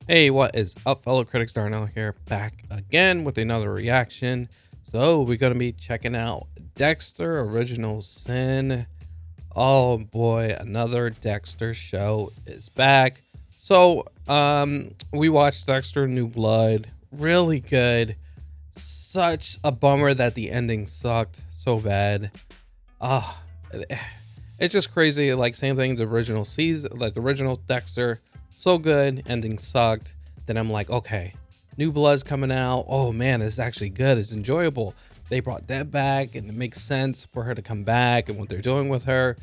Hey, what is up, fellow critics? Darnell here, back again with another reaction. So we're gonna be checking out Dexter Original Sin. Oh boy, another Dexter show is back. So we watched Dexter New Blood. Really good. Such a bummer that the ending sucked so bad. It's just crazy. Like, same thing, the original season, like the original Dexter, so good, ending sucked. Then I'm like, okay, New Blood's coming out. Oh man, it's actually good, it's enjoyable. They brought Deb back and it makes sense for her to come back and what they're doing with her.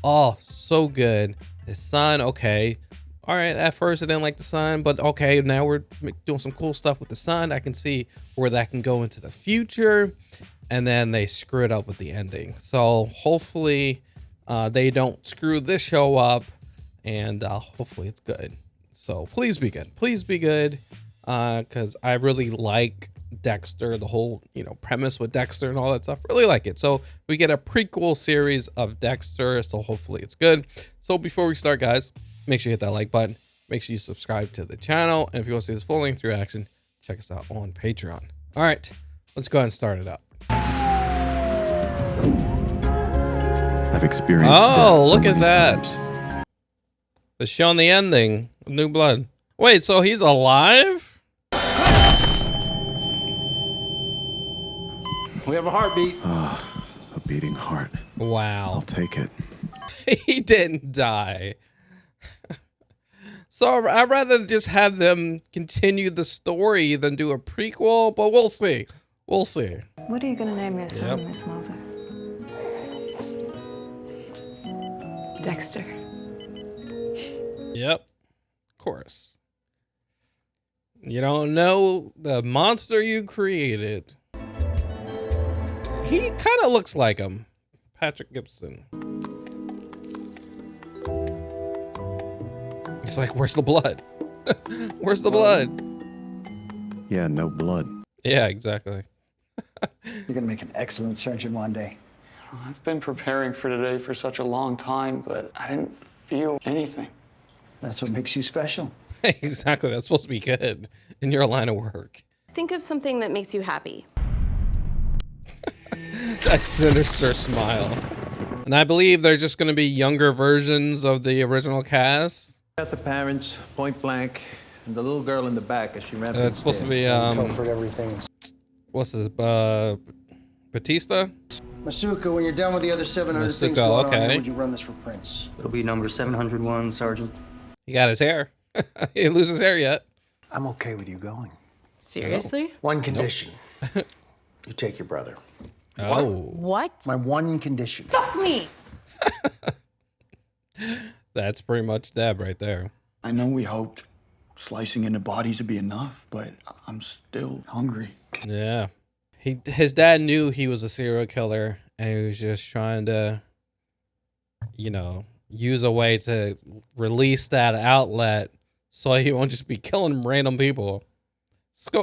Oh, so good. His son, okay, all right, at first I didn't like the son, but okay, now we're doing some cool stuff with the son. I can see where that can go into the future. And then they screw it up with the ending. So hopefully they don't screw this show up, and hopefully it's good. So please be good. Please be good, because I really like Dexter, the whole premise with Dexter and all that stuff. Really like it. So we get a prequel series of Dexter, so hopefully it's good. So before we start, guys, make sure you hit that like button. Make sure you subscribe to the channel, and if you want to see this full length reaction, check us out on Patreon. All right, let's go ahead and start it up. I've experienced Oh, look at times. that. It's showing the ending of New Blood. Wait, so he's alive? We have a heartbeat. A beating heart. Wow. I'll take it. He didn't die. So I'd rather just have them continue the story than do a prequel, but we'll see. We'll see. What are you gonna name your son, Miss Moser? Dexter. Yep. Of course. You don't know the monster you created. He kind of looks like him. Patrick Gibson. He's like, where's the blood? Where's the blood? Yeah, no blood. Yeah, exactly. You're gonna make an excellent surgeon one day. I've been preparing for today for such a long time, but I didn't feel anything. That's what makes you special. Exactly. That's supposed to be good in your line of work. Think of something that makes you happy. That sinister smile. And I believe they're just going to be younger versions of the original cast. Got the parents, point blank, and the little girl in the back as she ran. It's supposed to be Comfort everything. what's this? Batista? Masuka, when you're done with the other 700 things Masuka, going on okay. here, would you run this for Prince? It'll be number 701, Sergeant. He got his hair. He didn't lose his hair yet. I'm okay with you going. Seriously? One condition. You take your brother. Oh. What? My one condition. Fuck me! That's pretty much Deb right there. I know we hoped slicing into bodies would be enough, but I'm still hungry. Yeah. His dad knew he was a serial killer, and he was just trying to, use a way to release that outlet so he won't just be killing random people.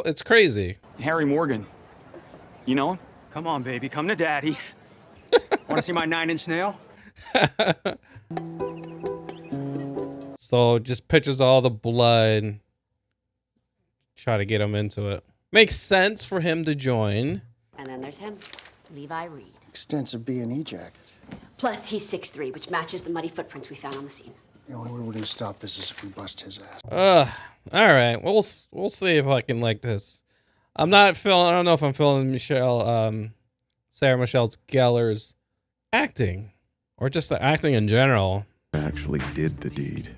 It's crazy. Harry Morgan, you know him? Come on, baby. Come to daddy. Want to see my 9-inch nail? So just pictures all the blood. Try to get him into it. Makes sense for him to join. And then there's him, Levi Reed. Extensive B&E jacket. Plus, he's 6'3", which matches the muddy footprints we found on the scene. The only way we're gonna stop this is if we bust his ass. All right. We'll see if I can like this. I don't know if I'm feeling Sarah Michelle Gellar's acting, or just the acting in general. I actually did the deed.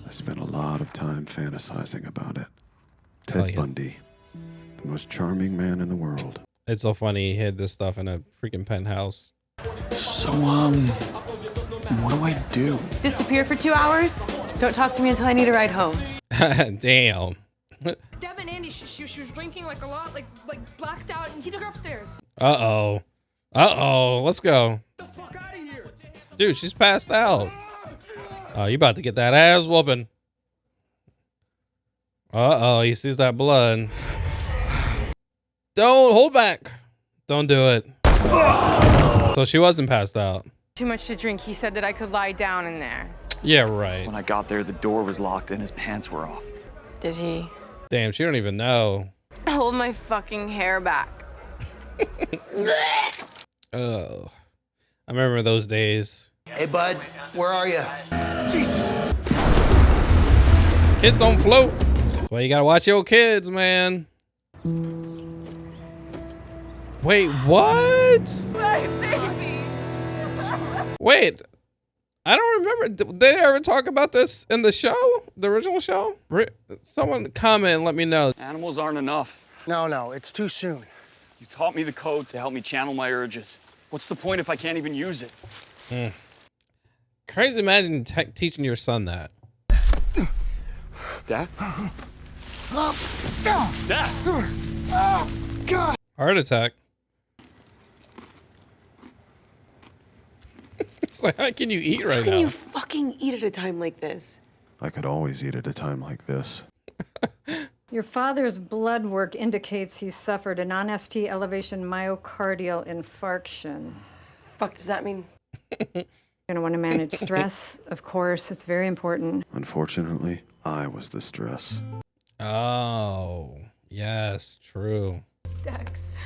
I spent a lot of time fantasizing about it. Ted Bundy, the most charming man in the world. It's so funny he hid this stuff in a freaking penthouse. So, what do I do? Disappear for 2 hours? Don't talk to me until I need a ride home. Damn. Deb and Andy, she was drinking like a lot, like blacked out, and he took her upstairs. Uh-oh. Uh-oh. Let's go. Get the fuck out of here! Dude, she's passed out. Oh, you about to get that ass whooping. Uh-oh, he sees that blood. Don't hold back. Don't do it. So she wasn't passed out. Too much to drink. He said that I could lie down in there. Yeah, right. When I got there, the door was locked and his pants were off. Did he? Damn, she don't even know. Hold my fucking hair back. Oh, I remember those days. Hey, bud, where are you? Jesus. Kids on float. Well, you gotta watch your kids, man. Wait, what? My baby. Wait, I don't remember. Did they ever talk about this in the show, the original show? Someone comment and let me know. Animals aren't enough. No, it's too soon. You taught me the code to help me channel my urges. What's the point if I can't even use it? Crazy, imagine teaching your son that. Dad? Dad! Heart attack. It's like, how can you eat right How can now? you fucking eat at a time like this? I could always eat at a time like this. Your father's blood work indicates he suffered a non-ST elevation myocardial infarction. Fuck does that mean? You're gonna want to manage stress, of course. It's very important. Unfortunately, I was the stress. Oh, yes, true. Dex.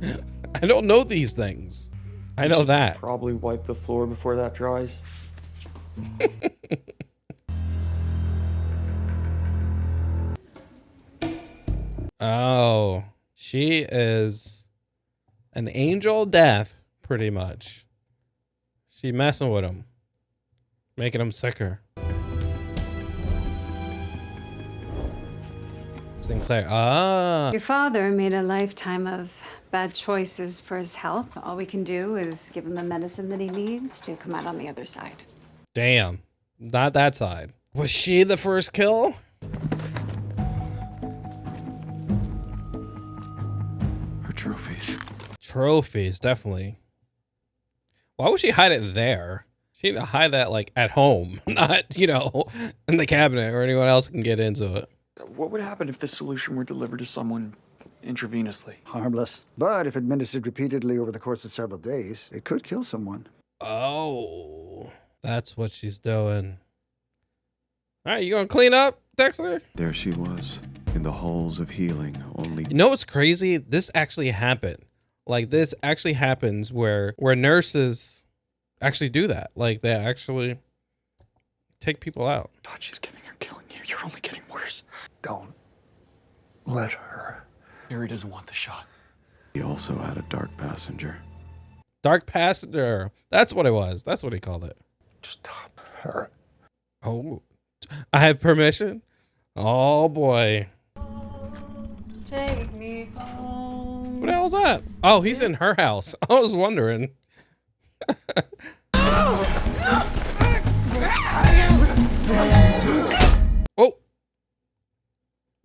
I don't know these things. I know that. Probably wipe the floor before that dries. Oh, she is an angel of death, pretty much. She messing with him, making him sicker. Sinclair. Ah. Your father made a lifetime of bad choices for his health. All we can do is give him the medicine that he needs to come out on the other side. Damn. Not that side. Was she the first kill? Her trophies. Trophies, definitely. Why would she hide it there? She need to hide that like at home, not, you know, in the cabinet where anyone else can get into it. What would happen if this solution were delivered to someone intravenously? Harmless. But if administered repeatedly over the course of several days, it could kill someone. Oh, that's what she's doing. All right, you gonna clean up, Dexter? There she was, in the halls of healing, only... You know what's crazy? This actually happened. Like, this actually happens where nurses actually do that. Like, they actually take people out. God, she's giving her killing you. You're only getting worse. Don't let her. Harry doesn't want the shot. He also had a dark passenger. Dark passenger. That's what it was. That's what he called it. Stop her. Oh, I have permission? Oh, boy. Take me home. What the hell's that? Oh, he's in her house. I was wondering. Oh.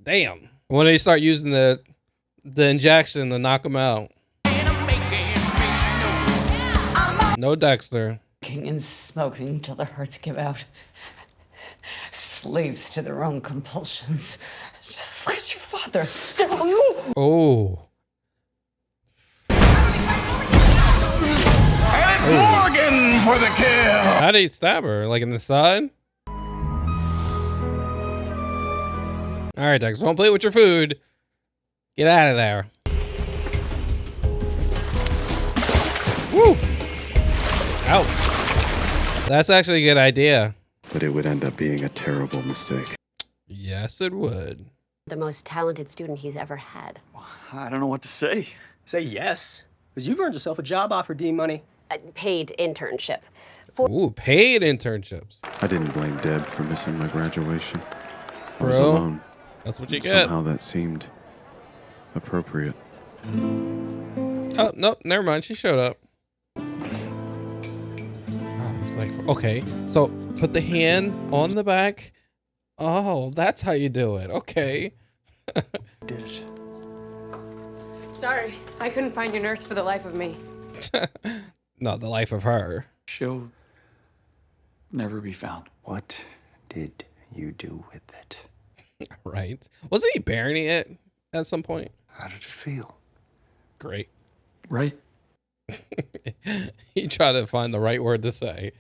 Damn. When they start using the injection to knock him out. No Dexter. Drinking and smoking till the hurts give out. Slaves to their own compulsions. Just like your father. Oh. And it's Morgan for the kill. How did he stab her? Like in the side? All right, Dexter, don't play with your food. Get out of there. Woo. Ouch. That's actually a good idea. But it would end up being a terrible mistake. Yes, it would. The most talented student he's ever had. I don't know what to say. Say yes, because you've earned yourself a job offer, D money. A paid internship. Ooh, paid internships. I didn't blame Deb for missing my graduation. I was Bro, alone. that's what you And get. Somehow that seemed appropriate. Oh, nope, never mind. She showed up. Oh, it's like, okay, so put the hand on the back. Oh, that's how you do it. Okay. Did it. Sorry, I couldn't find your nurse for the life of me. Not the life of her. She'll never be found. What did you do with it? Right. Wasn't he burying it at some point? How did it feel? Great. Right? He tried to find the right word to say.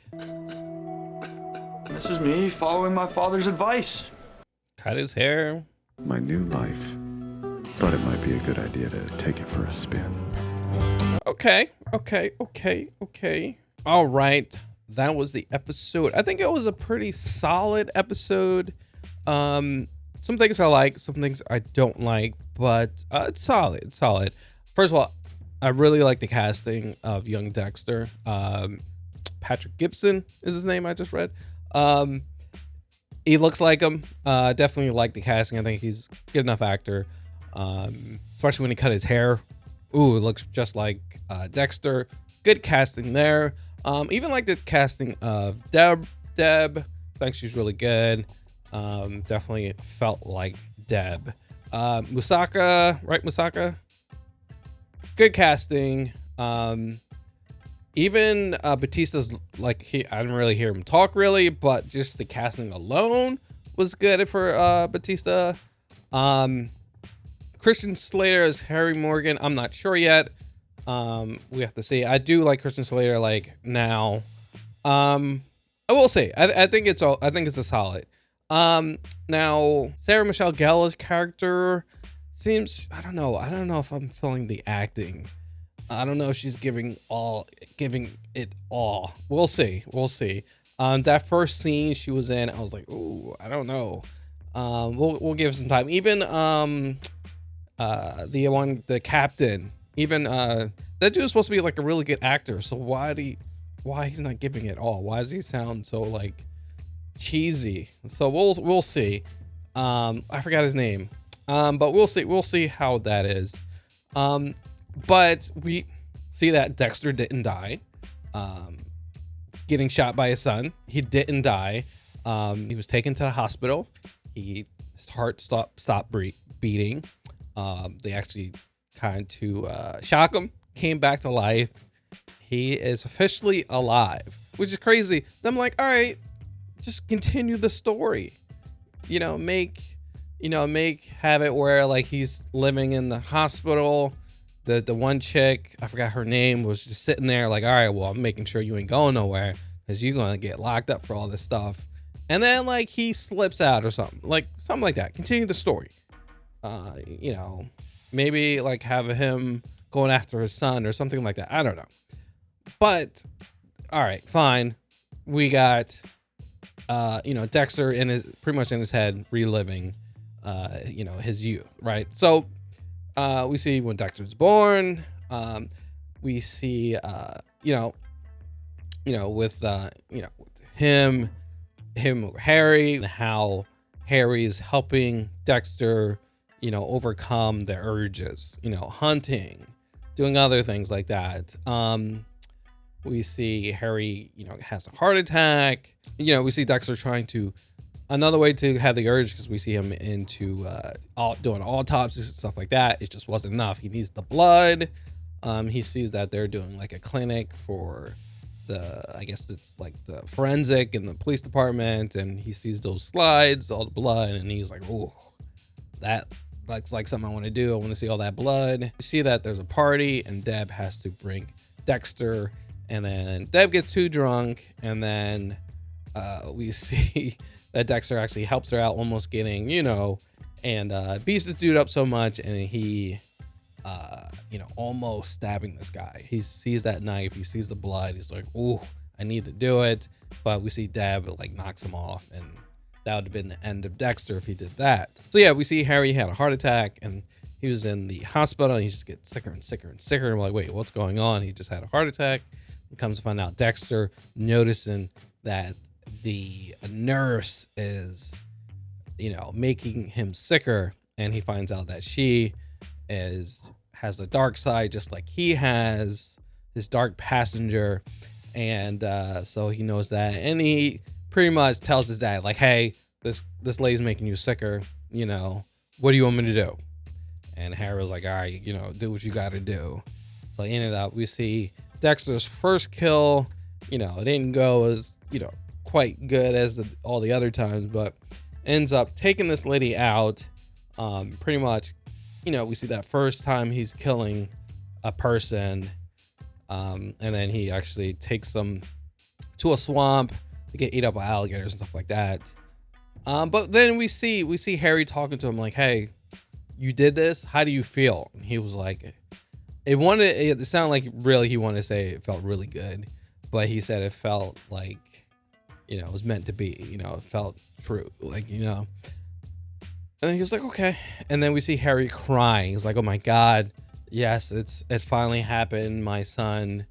This is me following my father's advice. cut his hair. My new life. Thought it might be a good idea to take it for a spin. Okay. All right. That was the episode. I think it was a pretty solid episode. Some things I like, some things I don't like, but it's solid. It's solid. First of all, I really like the casting of young Dexter. Patrick Gibson is his name, I just read. He looks like him. Definitely like the casting. I think he's a good enough actor. Especially when he cut his hair. Ooh, it looks just like Dexter. Good casting there. Even like the casting of Deb. I think she's really good. Definitely felt like Deb. Musaka, right? Musaka. Good casting. Even Batista's like I didn't really hear him talk really, but just the casting alone was good for Batista. Christian Slater as Harry Morgan. I'm not sure yet. We have to see. I do like Christian Slater like now. I will say I think it's a solid. Now Sarah Michelle Gellar's character seems I don't know if I'm feeling the acting. I don't know if she's giving it all. We'll see. That first scene she was in, I was like, ooh, I don't know. We'll give some time. Even the captain, even that dude is supposed to be like a really good actor. So why he's not giving it all? Why does he sound so like cheesy? So we'll see. I forgot his name. But we'll see how that is. But we see that Dexter didn't die. Getting shot by his son. He didn't die. He was taken to the hospital. His heart stopped beating. They actually kind to shock him. Came back to life. He is officially alive, which is crazy. I'm like, all right, just continue the story. Have it where like he's living in the hospital. The one chick, I forgot her name, was just sitting there like, all right, well, I'm making sure you ain't going nowhere because you're going to get locked up for all this stuff. And then like he slips out or something like that. Continue the story. Maybe like have him going after his son or something like that. I don't know. But all right, fine. We got, Dexter pretty much in his head reliving, his youth, right? So, we see when Dexter's born. We see, with him, Harry, and how Harry's helping Dexter, overcome the urges, hunting, doing other things like that. We see Harry, has a heart attack. We see Dexter trying to. Another way to have the urge, because we see him into doing autopsies and stuff like that. It just wasn't enough. He needs the blood. He sees that they're doing like a clinic for I guess it's like the forensic in the police department, and he sees those slides, all the blood, and he's like, oh, that looks like something I want to do. I want to see all that blood. You see that there's a party, and Deb has to bring Dexter, and then Deb gets too drunk, and then we see that Dexter actually helps her out, almost getting, and beats this dude up so much, and he, almost stabbing this guy. He sees that knife, he sees the blood, he's like, "Ooh, I need to do it." But we see Deb like knocks him off, and that would have been the end of Dexter if he did that. So yeah, we see Harry had a heart attack, and he was in the hospital, and he just gets sicker and sicker and sicker. And we're like, wait, what's going on? He just had a heart attack. And comes to find out Dexter noticing that the nurse is, making him sicker, and he finds out that she has a dark side just like he has, his dark passenger, and so he knows that, and he pretty much tells his dad like, hey, this lady's making you sicker, what do you want me to do? And Harry was like, all right, do what you got to do. So ended up, we see Dexter's first kill. It didn't go as quite good as all the other times, but ends up taking this lady out. Pretty much, we see that first time he's killing a person, and then he actually takes them to a swamp to get eaten up by alligators and stuff like that. But then we see Harry talking to him like, hey, you did this, how do you feel? And he was like, it sounded like really he wanted to say it felt really good, but he said it felt like, you know, it was meant to be, you know, it felt true, like, you know. And he was like, okay. And then we see Harry crying. He's like, oh my God, yes, it finally happened. My son,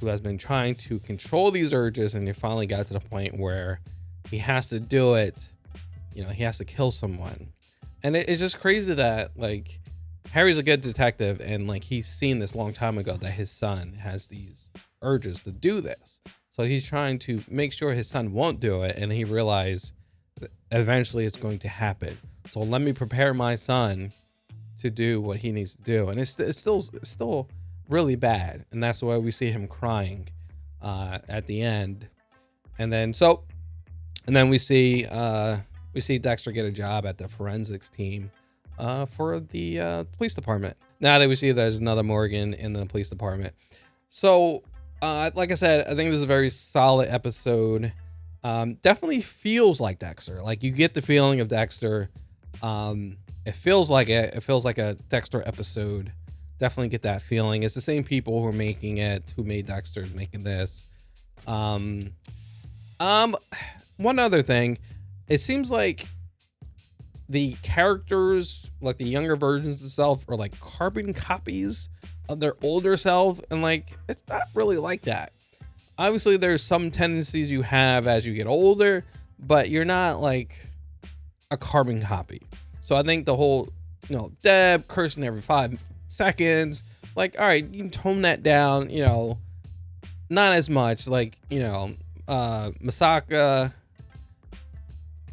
who has been trying to control these urges, and he finally got to the point where he has to do it. You know, he has to kill someone. And it's just crazy that, like, Harry's a good detective, and like he's seen this long time ago that his son has these urges to do this. So he's trying to make sure his son won't do it, and he realized that eventually it's going to happen. So let me prepare my son to do what he needs to do. And it's still really bad, and that's why we see him crying at the end. And then we see Dexter get a job at the forensics team for the police department. Now that we see there's another Morgan in the police department. So like I said, I think this is a very solid episode. Definitely feels like Dexter. Like, you get the feeling of Dexter. It feels like a Dexter episode. Definitely get that feeling. It's the same people who are making it, who made Dexter, making this. One other thing, it seems like the characters, like the younger versions of self, are like carbon copies of their older self, and like it's not really like that. Obviously there's some tendencies you have as you get older, but you're not like a carbon copy. So I think the whole, you know, Deb cursing every 5 seconds, like, all right, you can tone that down, you know, not as much. Like, you know, Masaka,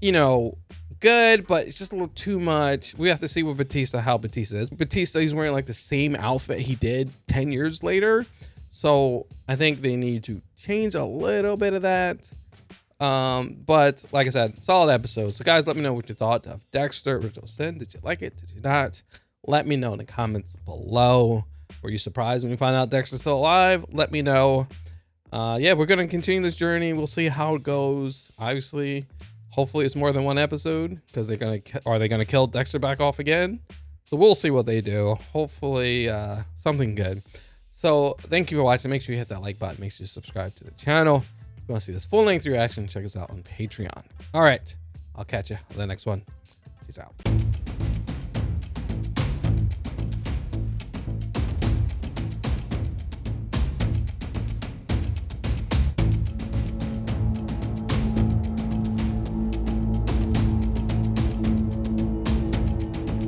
you know, good, but it's just a little too much. We have to see what how Batista is. Batista, he's wearing like the same outfit he did 10 years later. So I think they need to change a little bit of that. But like I said, solid episode. So guys, let me know what you thought of Dexter Original Sin. Did you like it? Did you not? Let me know in the comments below. Were you surprised when you find out Dexter's still alive? Let me know. Yeah, we're gonna continue this journey. We'll see how it goes. Obviously, hopefully it's more than one episode, because are they gonna kill Dexter back off again? So we'll see what they do. Hopefully something good. So thank you for watching. Make sure you hit that like button. Make sure you subscribe to the channel. If you want to see this full-length reaction, check us out on Patreon. All right, I'll catch you on the next one. Peace out.